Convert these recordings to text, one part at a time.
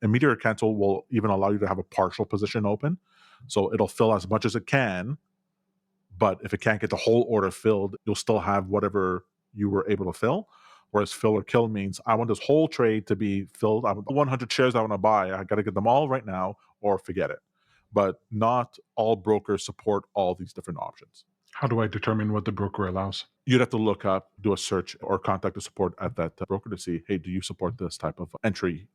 Immediate cancel will even allow you to have a partial position open. So it'll fill as much as it can, but if it can't get the whole order filled, you'll still have whatever you were able to fill. Whereas fill or kill means I want this whole trade to be filled. I want 100 shares I want to buy. I got to get them all right now or forget it. But not all brokers support all these different options. How do I determine what the broker allows? You'd have to look up, do a search, or contact the support at that broker to see, hey, do you support this type of entry?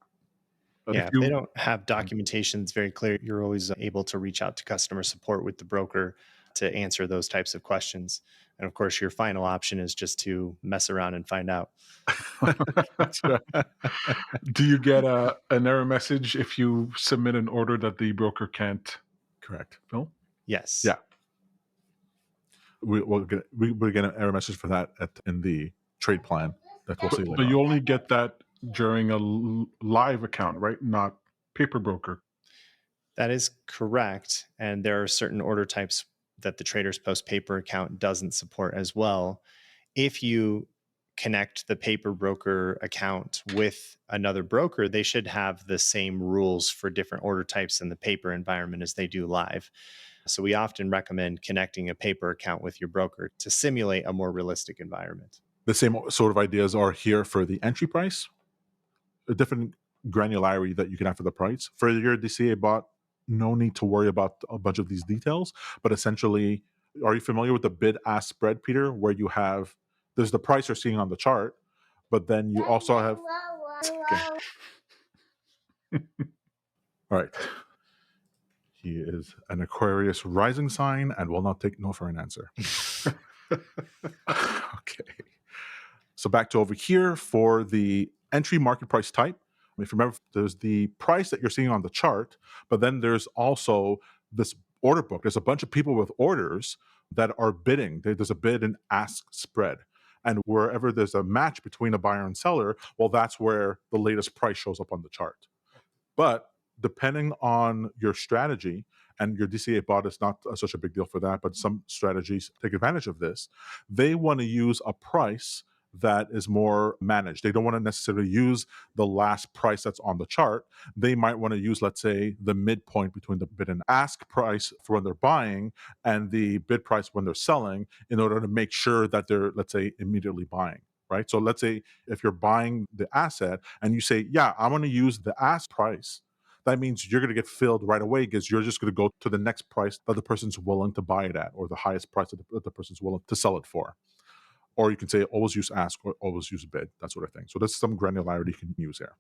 But Yeah, if they don't have documentation that's very clear, you're always able to reach out to customer support with the broker to answer those types of questions. And of course, your final option is just to mess around and find out. That's right. Do you get an error message if you submit an order that the broker can't Correct. fill? Yes. Yeah. We'll get an error message for that in the trade plan that we'll see later. But you only get that during a live account, right? Not paper broker. That is correct. And there are certain order types that the TradersPost paper account doesn't support as well. If you connect the paper broker account with another broker, they should have the same rules for different order types in the paper environment as they do live. So we often recommend connecting a paper account with your broker to simulate a more realistic environment. The same sort of ideas are here for the entry price, a different granularity that you can have for the price. For your DCA bot, no need to worry about a bunch of these details, but essentially, are you familiar with the bid-ask spread, Peter, where you have, there's the price you're seeing on the chart, but then you also have, all right. He is an Aquarius rising sign and will not take no for an answer. Okay. So back to over here for the entry market price type. If you remember, there's the price that you're seeing on the chart, but then there's also this order book. There's a bunch of people with orders that are bidding. There's a bid and ask spread. And wherever there's a match between a buyer and seller, well, that's where the latest price shows up on the chart. But depending on your strategy, and your DCA bot is not such a big deal for that, but some strategies take advantage of this. They want to use a price that is more managed. They don't want to necessarily use the last price that's on the chart. They might want to use, let's say, the midpoint between the bid and ask price for when they're buying and the bid price when they're selling in order to make sure that they're, let's say, immediately buying. Right? So let's say if you're buying the asset and you say, yeah, I want to use the ask price, that means you're going to get filled right away because you're just going to go to the next price that the person's willing to buy it at, or the highest price that the person's willing to sell it for. Or you can say always use ask or always use bid, that sort of thing. So there's some granularity you can use here.